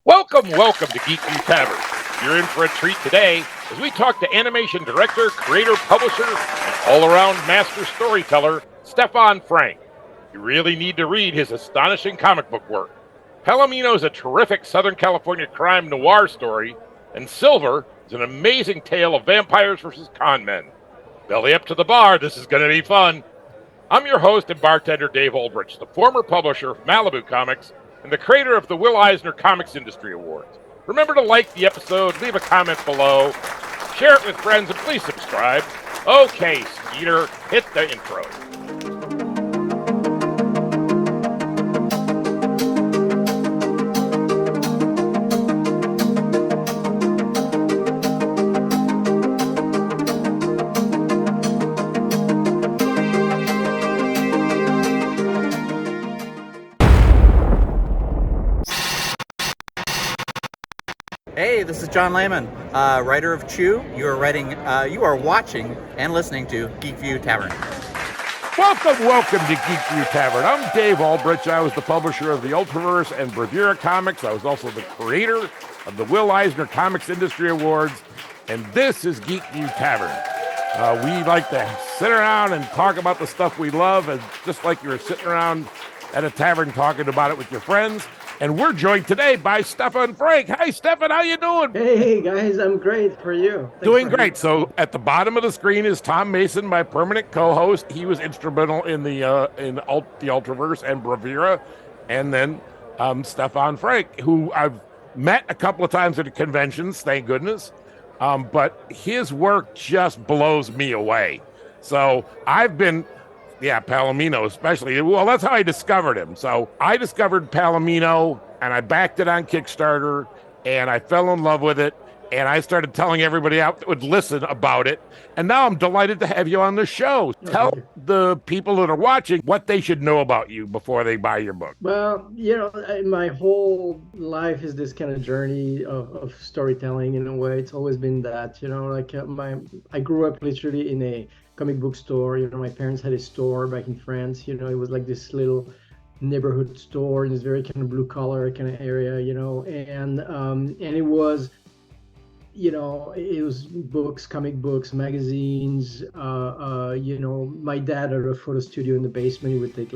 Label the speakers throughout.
Speaker 1: Welcome to Geekview Tavern. You're in for a treat today as we talk to animation director, creator, publisher, and all-around master storyteller, Stephan Franck. You really need to read his astonishing comic book work. Palomino is a terrific Southern California crime noir story, and Silver is an amazing tale of vampires versus con men. Belly up to the bar, this is going to be fun. I'm your host and bartender, Dave Olbrich, the former publisher of Malibu Comics and the creator of the Will Eisner Comics Industry Awards. Remember to like the episode, leave a comment below, share it with friends, and please subscribe. Okay, Skeeter, hit the intro.
Speaker 2: Hey, this is John Layman, writer of Chew. You are watching and listening to Geekview Tavern.
Speaker 1: Welcome to Geekview Tavern. I'm Dave Olbrich. I was the publisher of the Ultraverse and Bravura Comics. I was also the creator of the Will Eisner Comics Industry Awards. And this is Geekview Tavern. We like to sit around and talk about the stuff we love, and just like you were sitting around at a tavern talking about it with your friends. And we're joined today by Stephan Franck. Hi, Stephan, how you doing?
Speaker 3: Hey, guys, I'm great. For you? Thanks
Speaker 1: doing great. So at the bottom of the screen is Tom Mason, my permanent co-host. He was instrumental in the Ultraverse and Bravura. And then Stephan Franck, who I've met a couple of times at conventions, thank goodness. But his work just blows me away. So I've been... Yeah, Palomino especially. Well, that's how I discovered him. So I discovered Palomino, and I backed it on Kickstarter, and I fell in love with it, and I started telling everybody out that would listen about it. And now I'm delighted to have you on the show. Tell the people that are watching what they should know about you before they buy your book.
Speaker 3: Well, my whole life is this kind of journey of storytelling in a way. It's always been that, I grew up literally in a comic book store. My parents had a store back in France. It was like this little neighborhood store in this very kind of blue collar kind of area, and it was, it was books, comic books, magazines. My dad had a photo studio in the basement. He would take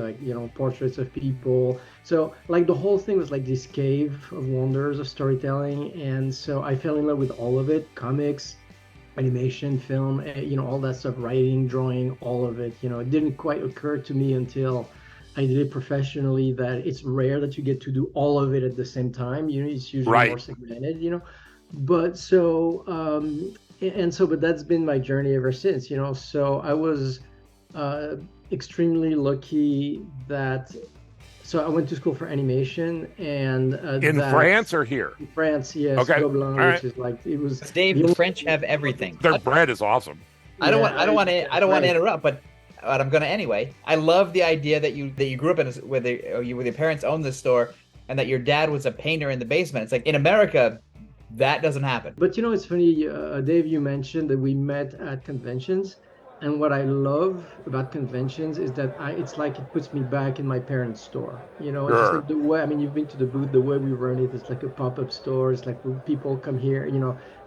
Speaker 3: portraits of people. So the whole thing was like this cave of wonders of storytelling. And so I fell in love with all of it, comics, animation, film, all that stuff, writing, drawing, all of it. It didn't quite occur to me until I did it professionally that it's rare that you get to do all of it at the same time. It's usually more segmented, But but that's been my journey ever since, So I was extremely lucky that. So I went to school for animation, and
Speaker 1: in France or here?
Speaker 3: In France, yes.
Speaker 1: Okay.
Speaker 3: Gobelin,
Speaker 1: right.
Speaker 3: Which is it was.
Speaker 2: Dave, the French have everything.
Speaker 1: Their bread is awesome.
Speaker 2: I don't want to interrupt, but I'm going to anyway. I love the idea that you grew up in where your parents owned this store, and that your dad was a painter in the basement. It's like in America, that doesn't happen.
Speaker 3: But it's funny, Dave. You mentioned that we met at conventions. And what I love about conventions is that it's like it puts me back in my parents' store. It's just like the way, you've been to the booth, the way we run it, it's like a pop-up store. It's like when people come here,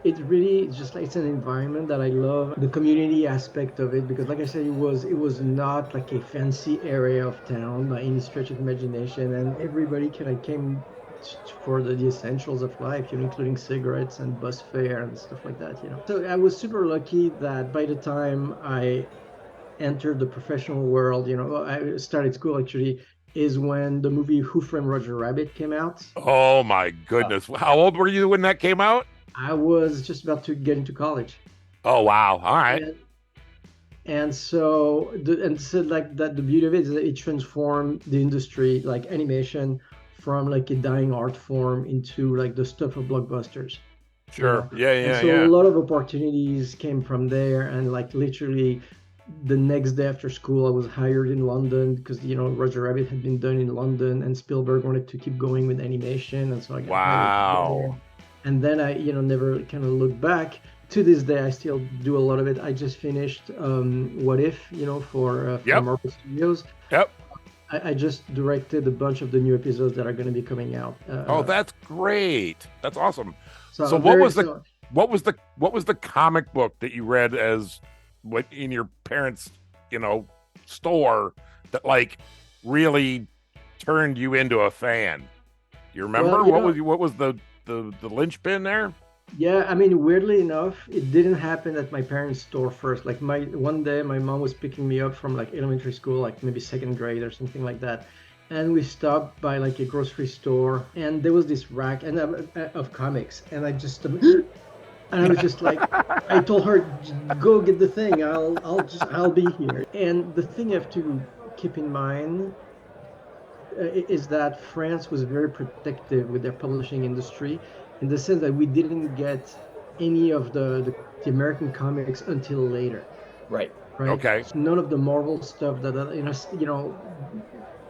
Speaker 3: it's just like, it's an environment that I love. The community aspect of it, because like I said, it was not like a fancy area of town by any stretch of imagination. And everybody kind of came for the essentials of life, including cigarettes and bus fare and stuff like that, So I was super lucky that by the time I entered the professional world, I started school actually, is when the movie Who Framed Roger Rabbit came out.
Speaker 1: Oh my goodness. How old were you when that came out?
Speaker 3: I was just about to get into college.
Speaker 1: Oh, wow. All right.
Speaker 3: The beauty of it is that it transformed the industry, like animation, from like a dying art form into like the stuff of blockbusters.
Speaker 1: Sure.
Speaker 3: A lot of opportunities came from there, and like literally the next day after school I was hired in London because Roger Rabbit had been done in London, and Spielberg wanted to keep going with animation, and so I got hired there. And then I never kind of looked back. To this day I still do a lot of it. I just finished What If, for Marvel Studios.
Speaker 1: Yep.
Speaker 3: I just directed a bunch of the new episodes that are going to be coming out.
Speaker 1: Oh, that's great. That's awesome.
Speaker 3: So
Speaker 1: So
Speaker 3: I'm
Speaker 1: what
Speaker 3: very-
Speaker 1: was the
Speaker 3: so-
Speaker 1: what was the comic book that you read as what in your parents' store that like really turned you into a fan? You remember
Speaker 3: Well,
Speaker 1: what was the linchpin there?
Speaker 3: Yeah, I mean, weirdly enough, it didn't happen at my parents' store first. Like one day, my mom was picking me up from like elementary school, like maybe second grade or something like that, and we stopped by like a grocery store, and there was this rack and of comics, and I just and I was just like, I told her, go get the thing. I'll be here. And the thing you have to keep in mind is that France was very protective with their publishing industry in the sense that we didn't get any of the American comics until later.
Speaker 2: Right.
Speaker 3: Right.
Speaker 1: Okay.
Speaker 3: So none of the Marvel stuff that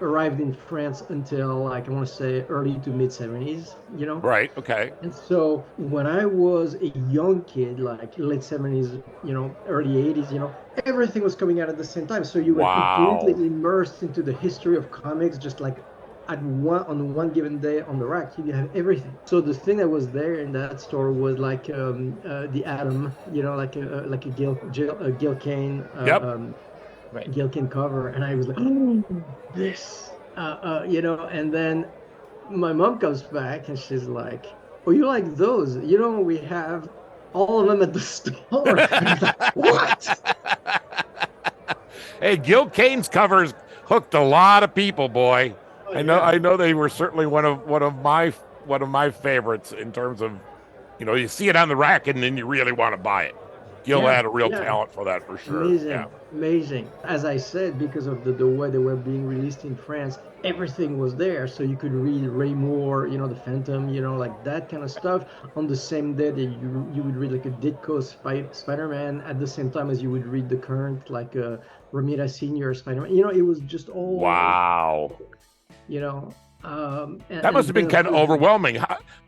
Speaker 3: arrived in France until like I want to say early to mid 70s.
Speaker 1: Right. Okay.
Speaker 3: And so when I was a young kid, like late 70s, early 80s, everything was coming out at the same time. So you were completely immersed into the history of comics, just like on one given day on the rack, you have everything. So the thing that was there in that store was like the Atom, like a Gil Kane,
Speaker 2: Right.
Speaker 3: Gil Kane cover, and I was like, this, and then my mom comes back and she's like, oh, you like those? We have all of them at the store. I was like, what?
Speaker 1: Hey, Gil Kane's covers hooked a lot of people, boy.
Speaker 3: Oh,
Speaker 1: I know they were certainly one of my favorites in terms of, you see it on the rack and then you really want to buy it. Gil had a real talent for that for sure.
Speaker 3: Amazing. As I said, because of the way they were being released in France, everything was there. So you could read Ray Moore, the Phantom, like that kind of stuff on the same day that you would read like a Ditko Spider-Man at the same time as you would read the current like Romita Senior Spider-Man. It was just all
Speaker 1: wow.
Speaker 3: That
Speaker 1: must have been kind of overwhelming.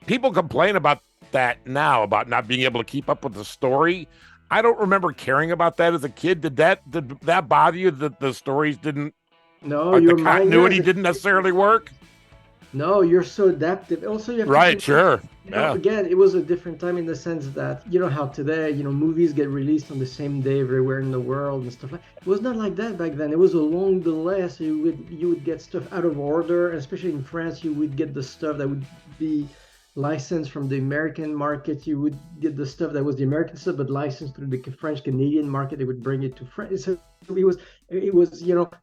Speaker 1: People complain about that now, about not being able to keep up with the story. I don't remember caring about that as a kid. Did that bother you that the stories didn't?
Speaker 3: No,
Speaker 1: the continuity didn't necessarily work.
Speaker 3: No, you're so adaptive. Also, you have to
Speaker 1: sure.
Speaker 3: Again, it was a different time in the sense that how today movies get released on the same day everywhere in the world and stuff like. It was not like that back then. It was a long delay, so you would get stuff out of order, and especially in France, you would get the stuff that would be licensed from the American market. You would get the stuff that was the American stuff, but licensed through the French Canadian market. They would bring it to France. So it was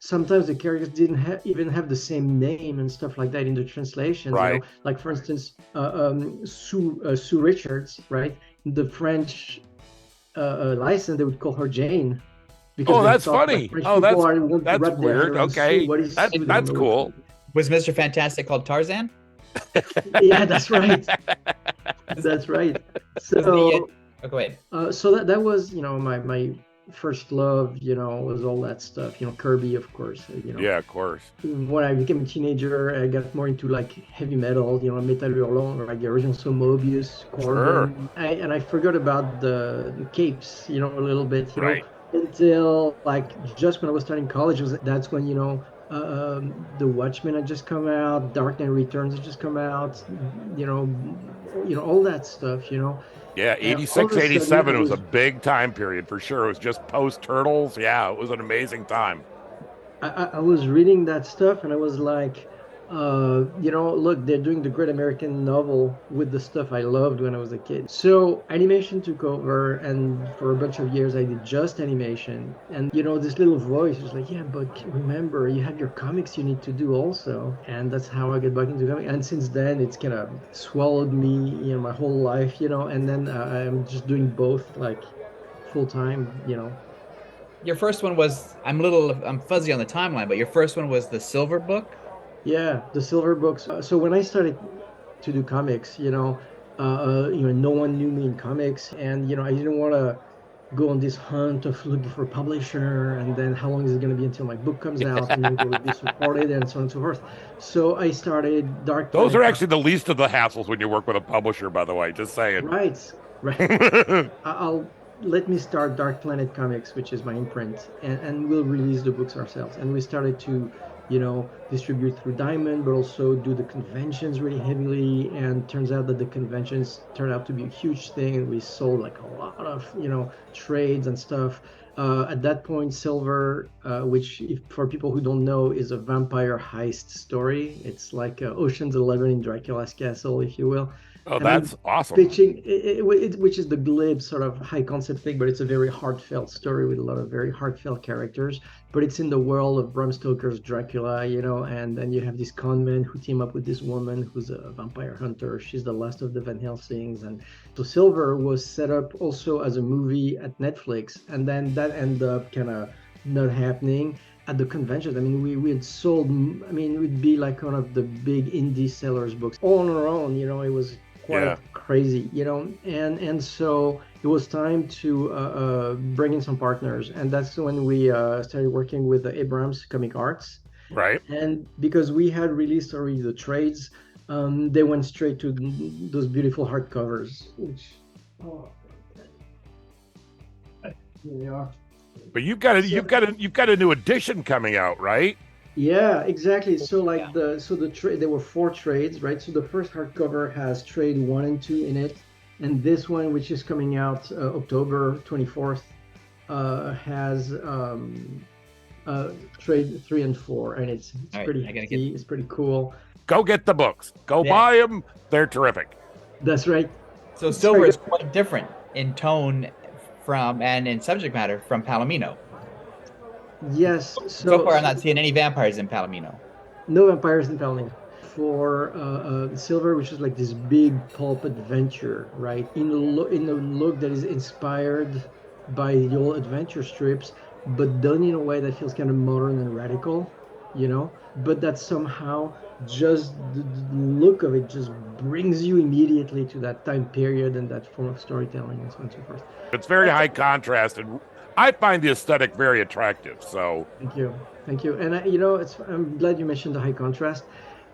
Speaker 3: sometimes the characters didn't even have the same name and stuff like that in the translations.
Speaker 1: Right.
Speaker 3: Like for instance, Sue Richards, right? The French license, they would call her Jane.
Speaker 1: That's funny. That's weird. Okay, that's cool.
Speaker 2: Was Mr. Fantastic called Tarzan?
Speaker 3: Yeah, that's right. That's right. So
Speaker 2: go ahead.
Speaker 3: So that was my first love, was all that stuff, Kirby, of course.
Speaker 1: Yeah, of course.
Speaker 3: When I became a teenager, I got more into like heavy metal, Metal Hurlant, or like the original Mobius, Corbin.
Speaker 1: Sure.
Speaker 3: And I forgot about the capes, a little bit,
Speaker 1: right.
Speaker 3: Until like just when I was starting college, that's when The Watchmen had just come out, Dark Knight Returns had just come out, all that stuff,
Speaker 1: Yeah, 86, 87 was a big time period for sure. It was just post Turtles. Yeah, it was an amazing time.
Speaker 3: I was reading that stuff and I was like, look, they're doing the Great American Novel with the stuff I loved when I was a kid. So animation took over, and for a bunch of years I did just animation. And this little voice was like, yeah, but remember, you have your comics you need to do also. And that's how I get back into comics. And since then, it's kind of swallowed me, my whole life, and then I'm just doing both, like full time,
Speaker 2: Your first one was, I'm fuzzy on the timeline, but your first one was the Silver Book.
Speaker 3: Yeah, the Silver Books. So when I started to do comics, no one knew me in comics, and I didn't want to go on this hunt of looking for a publisher, and then how long is it going to be until my book comes out, and then will it be supported, and so on and so forth. So I started Dark.
Speaker 1: Those are actually the least of the hassles when you work with a publisher, by the way. Just saying.
Speaker 3: Right. Let me start Dark Planet Comics, which is my imprint, and we'll release the books ourselves. And we started to distribute through Diamond, but also do the conventions really heavily. And turns out that the conventions turned out to be a huge thing, and we sold like a lot of, trades and stuff. At that point, Silver, which for people who don't know, is a vampire heist story. It's like Ocean's 11 in Dracula's castle, if you will.
Speaker 1: Oh,
Speaker 3: And I'm
Speaker 1: that's awesome.
Speaker 3: pitching which is the glib sort of high concept thing, but it's a very heartfelt story with a lot of very heartfelt characters. But it's in the world of Bram Stoker's Dracula, and then you have these con men who team up with this woman who's a vampire hunter. She's the last of the Van Helsings. And so Silver was set up also as a movie at Netflix, and then that ended up kind of not happening at the conventions. I mean, we had sold, it would be like one of the big indie sellers books all on our own. It was quite crazy, and so it was time to bring in some partners, and that's when we started working with the Abrams Comics Arts.
Speaker 1: Right.
Speaker 3: And because we had released already the trades, they went straight to those beautiful hardcovers, which here they are.
Speaker 1: But you've got a new edition coming out, right?
Speaker 3: Yeah, exactly. So there were 4 trades, right? So the first hardcover has trade 1 and 2 in it, and this one, which is coming out October 24th, has trade 3 and 4, and it's pretty hefty. It's pretty cool.
Speaker 1: Go get the books. Go buy them. They're terrific.
Speaker 3: That's right.
Speaker 2: So Silver is quite different in tone and in subject matter from Palomino.
Speaker 3: Yes.
Speaker 2: So far, I'm not seeing any vampires in Palomino.
Speaker 3: No vampires in Palomino. For Silver, which is like this big pulp adventure, right? In a look that is inspired by the old adventure strips, but done in a way that feels kind of modern and radical, But that somehow just the look of it just brings you immediately to that time period and that form of storytelling and so on and so forth.
Speaker 1: It's very high contrast, and I find the aesthetic very attractive. So
Speaker 3: thank you, and I'm glad you mentioned the high contrast,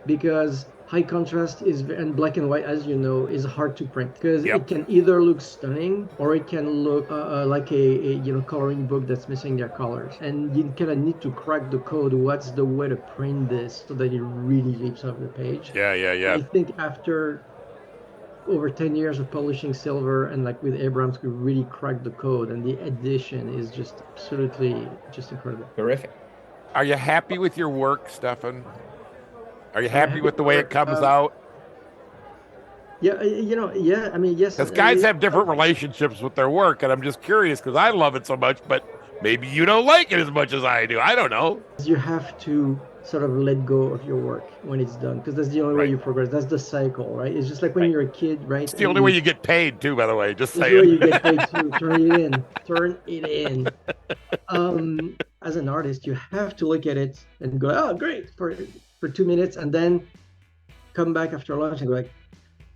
Speaker 3: because high contrast and black and white, as you know, is hard to print, because it can either look stunning or it can look like a coloring book that's missing their colors, and you kind of need to crack the code. What's the way to print this so that it really leaps off the page?
Speaker 1: Yeah.
Speaker 3: I think after over 10 years of publishing Silver, and like with Abrams, we really cracked the code, and the edition is just absolutely just incredible.
Speaker 2: Terrific.
Speaker 1: Are you happy with your work, Stephan? Are you happy with the way it comes out?
Speaker 3: Yeah, yes.
Speaker 1: Because guys have different relationships with their work, and I'm just curious because I love it so much, but maybe you don't like it as much as I do. I don't know.
Speaker 3: You have to sort of let go of your work when it's done, because that's the only way you progress. That's the cycle, right? It's just like when you're a kid, right?
Speaker 1: It's the only way you get paid too, by the way. Just saying.
Speaker 3: The way you get paid too. Turn it in. As an artist, you have to look at it and go, oh, great, for 2 minutes, and then come back after lunch and go like,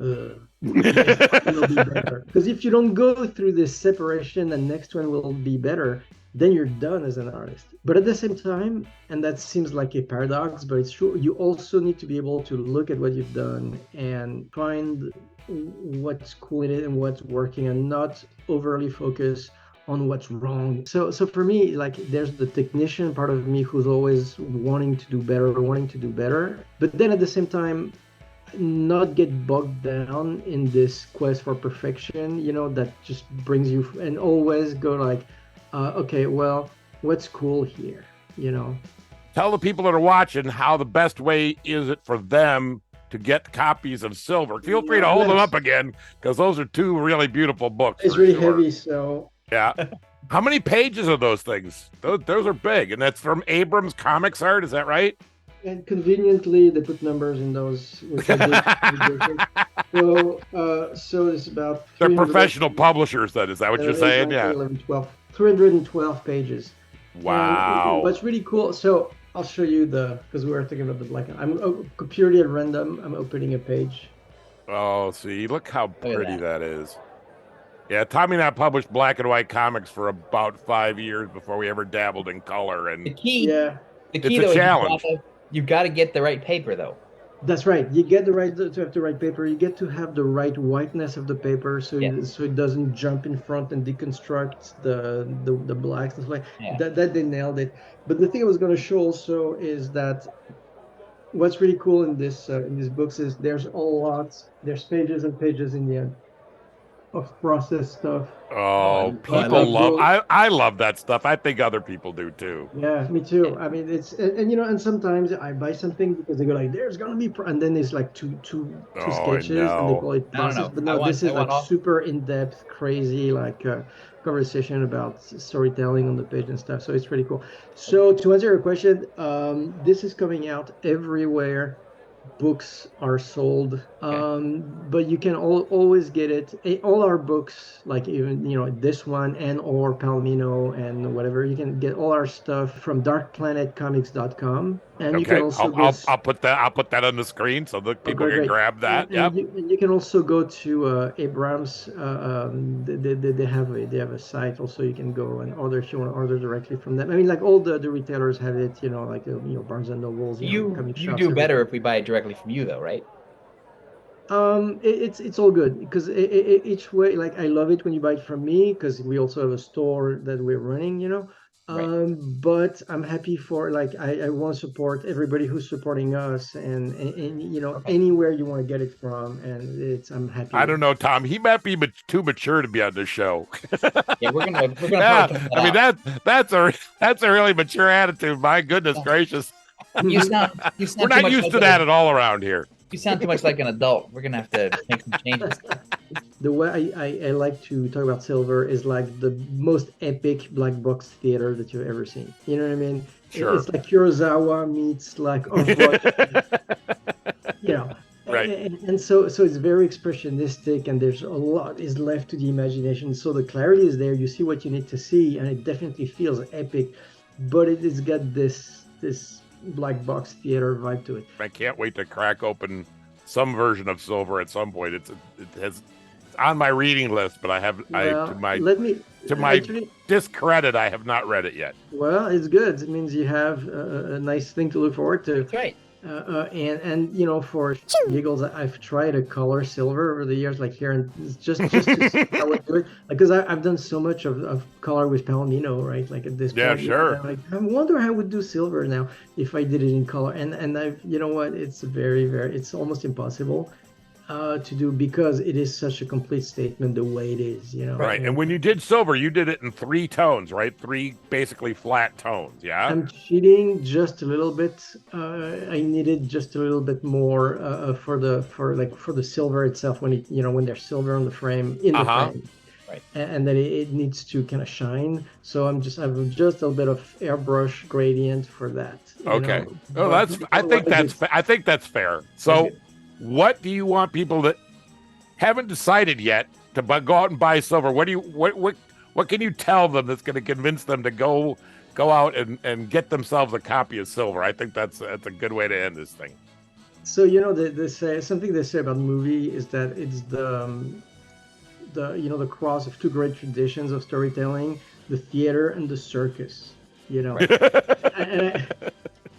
Speaker 3: it'll be better. Because if you don't go through this separation, the next one will be better, then you're done as an artist. But at the same time, and that seems like a paradox, but it's true, you also need to be able to look at what you've done and find what's cool in it and what's working, and not overly focus on what's wrong. So for me, like, there's the technician part of me who's always wanting to do better, but then at the same time, not get bogged down in this quest for perfection, that just brings you, and always go like, okay, well, what's cool here,
Speaker 1: Tell the people that are watching how the best way is it for them to get copies of Silver. Feel free to hold them up again, because those are 2 really beautiful books.
Speaker 3: It's really heavy, so...
Speaker 1: Yeah. How many pages are those things? Those are big, and that's from Abrams Comics Art, is that right?
Speaker 3: And conveniently, they put numbers in those, which I did. So it's about...
Speaker 1: They're professional publishers, then. Is that what you're saying?
Speaker 3: 11, 12, 312 pages.
Speaker 1: Wow.
Speaker 3: What's really cool, so I'll show you because we were thinking about the black. I'm purely at random. I'm opening a page.
Speaker 1: Oh, see, look how pretty that is. Yeah, Tommy and I published black and white comics for about 5 years before we ever dabbled in color. And
Speaker 2: the key
Speaker 1: it's
Speaker 2: though,
Speaker 1: a challenge.
Speaker 2: You've got to get the right paper, though.
Speaker 3: That's right. You get the right to have the right paper. You get to have the right whiteness of the paper, so
Speaker 2: Yeah.
Speaker 3: so it doesn't jump in front and deconstruct the blacks and stuff like
Speaker 2: Yeah.
Speaker 3: that. They nailed it. But the thing I was going to show also is that what's really cool in these books is there's pages and pages in the end of process stuff.
Speaker 1: Oh,
Speaker 2: I
Speaker 1: people
Speaker 2: love
Speaker 1: love.
Speaker 3: Go
Speaker 1: I love that stuff. I think other people do too.
Speaker 3: Yeah, me too. I mean, it's and you know, and sometimes I buy something because they go like, "There's gonna be," and then it's like two
Speaker 1: Oh, I
Speaker 3: sketches, and they call
Speaker 1: know.
Speaker 3: it
Speaker 2: No, no,
Speaker 3: process.
Speaker 2: no.
Speaker 3: But
Speaker 2: I
Speaker 3: no,
Speaker 2: want
Speaker 3: this
Speaker 2: I
Speaker 3: is
Speaker 2: want
Speaker 3: like
Speaker 2: all.
Speaker 3: super in-depth, crazy, like conversation about storytelling on the page and stuff. So it's pretty cool. So to answer your question, this is coming out everywhere books are sold,
Speaker 2: Okay.
Speaker 3: but you can always get it. All our books, like even this one and or Palomino and whatever, you can get all our stuff from darkplanetcomics.com, and you can
Speaker 1: Okay,
Speaker 3: also go.
Speaker 1: I'll put that on the screen so that
Speaker 3: Oh,
Speaker 1: people
Speaker 3: great,
Speaker 1: can
Speaker 3: great.
Speaker 1: grab that.
Speaker 3: And
Speaker 1: Yep.
Speaker 3: you can also go to Abrams. They have a site also. You can go and order if you want to order directly from them. I mean, like all the retailers have it. Like Barnes and Nobles, comic
Speaker 2: You
Speaker 3: shops,
Speaker 2: do better
Speaker 3: everything.
Speaker 2: if we buy it directly from you, though, right?
Speaker 3: It's all good because each way, like I love it when you buy it from me because we also have a store that we're running.
Speaker 2: Right.
Speaker 3: But I'm happy for like I want to support everybody who's supporting us and
Speaker 2: Okay.
Speaker 3: anywhere you want to get it from, and I'm happy
Speaker 1: I
Speaker 3: with
Speaker 1: don't
Speaker 3: it.
Speaker 1: know, Tom. He might be too mature to be on this show.
Speaker 2: Yeah, we're gonna
Speaker 1: Yeah,
Speaker 2: probably cut that
Speaker 1: I mean
Speaker 2: out.
Speaker 1: that's a really mature attitude. My goodness
Speaker 2: Yeah.
Speaker 1: gracious,
Speaker 2: You
Speaker 3: Mhm.
Speaker 2: sound you
Speaker 1: we're
Speaker 2: sound too
Speaker 1: not
Speaker 2: much
Speaker 1: used
Speaker 2: like
Speaker 1: to that at all around here.
Speaker 2: you sound too much like an adult. We're gonna have to make some changes.
Speaker 3: The way I like to talk about Silver is like the most epic black box theater that you've ever seen. You know what I mean?
Speaker 1: Sure.
Speaker 3: It's like Kurosawa meets like off-Broadway, you know.
Speaker 1: Right.
Speaker 3: And so it's very expressionistic, and there's a lot is left to the imagination. So the clarity is there. You see what you need to see, and it definitely feels epic, but it has got this black box theater vibe to it.
Speaker 1: I can't wait to crack open some version of Silver at some point. It's on my reading list, but
Speaker 3: Well, let me
Speaker 1: to my
Speaker 3: actually.
Speaker 1: discredit, I have not read it yet.
Speaker 3: Well, it's good. It means you have a nice thing to look forward to.
Speaker 2: That's right.
Speaker 3: And for giggles, I've tried a color silver over the years, like here, and it's just to see how it do it. Like, because I've done so much of color with Palomino, right? Like at this
Speaker 1: Yeah,
Speaker 3: point,
Speaker 1: sure.
Speaker 3: I'm like, I wonder how I would do silver now if I did it in color. And I've, you know what? It's it's almost impossible to do because it is such a complete statement the way it is,
Speaker 1: Right. And when you did Silver, you did it in 3 tones, right? 3 basically flat tones. Yeah.
Speaker 3: I'm cheating just a little bit. I needed just a little bit more for the silver itself when there's silver on the frame in the frame,
Speaker 2: Right.
Speaker 3: and then it needs to kind of shine. So I've just a little bit of airbrush gradient for that.
Speaker 1: Okay. Oh,
Speaker 3: But
Speaker 1: I think that's fair. So, what do you want people that haven't decided yet to go out and buy Silver? What can you tell them that's going to convince them to go out and get themselves a copy of Silver? I think that's a good way to end this thing.
Speaker 3: So they say something they say about the movie is that it's the cross of two great traditions of storytelling, the theater and the circus.
Speaker 2: Right.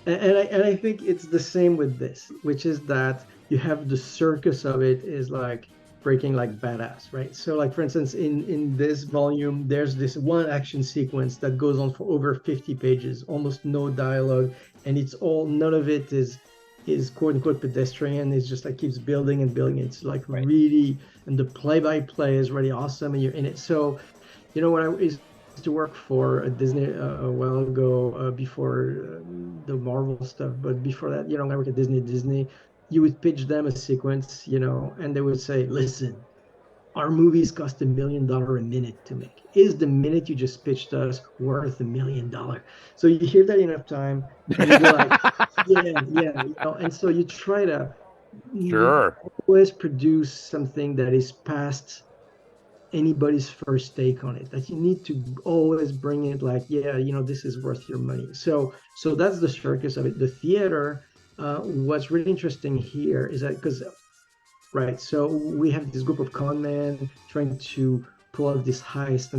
Speaker 3: And I think it's the same with this, which is that you have the circus of it is like breaking like badass, right? So like for instance, in this volume, there's this one action sequence that goes on for over 50 pages, almost no dialogue, and none of it is quote unquote pedestrian. It's just like keeps building and building. It's like really, and the play-by-play is really awesome, and you're in it. So, when I used to work for Disney a while ago, before the Marvel stuff, but before that, I worked at Disney. You would pitch them a sequence, and they would say, "Listen, our movies cost $1 million a minute to make. Is the minute you just pitched us worth $1 million?" So you hear that enough time, and you go like, yeah. And so you try to
Speaker 1: Sure.
Speaker 3: always produce something that is past anybody's first take on it. That you need to always bring it like, this is worth your money. So that's the circus of it. The theater. What's really interesting here is that right, so we have this group of con men trying to pull out this heist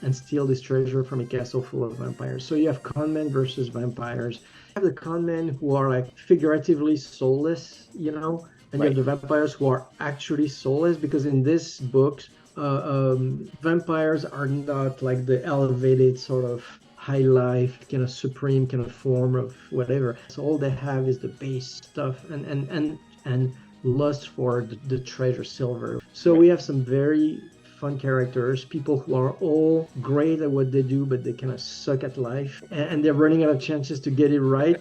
Speaker 3: and steal this treasure from a castle full of vampires. So you have con men versus vampires, have the con men who are like figuratively soulless, you know, and you have the vampires who are actually soulless, because in this book, vampires are not like the elevated sort of high life kind of supreme kind of form of whatever. So all they have is the base stuff and lust for the treasure silver. So we have some very fun characters, people who are all great at what they do, but they kind of suck at life, and they're running out of chances to get it right.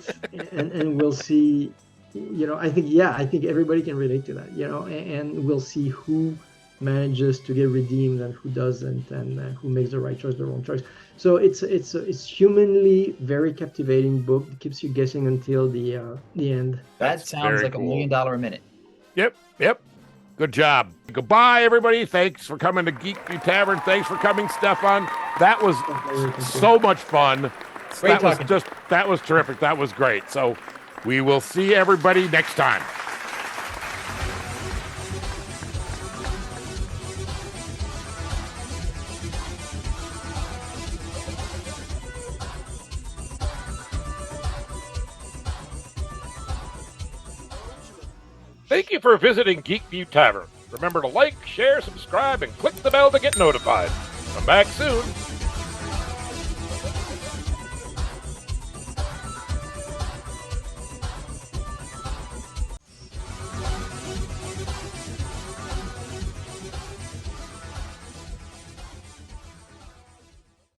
Speaker 3: and we'll see, you know, I think everybody can relate to that, you know, and we'll see who manages to get redeemed and who doesn't, and who makes the right choice, the wrong choice. So it's humanly very captivating book. It keeps you guessing until the end.
Speaker 2: That sounds like
Speaker 1: cool.
Speaker 2: $1 million a minute.
Speaker 1: Yep. Good job. Goodbye, everybody. Thanks for coming to Geekview Tavern. Thanks for coming, Stephan. That was so much fun. That was terrific. That was great. So we will see everybody next time. Thank you for visiting Geekview Tavern. Remember to like, share, subscribe, and click the bell to get notified. Come back soon.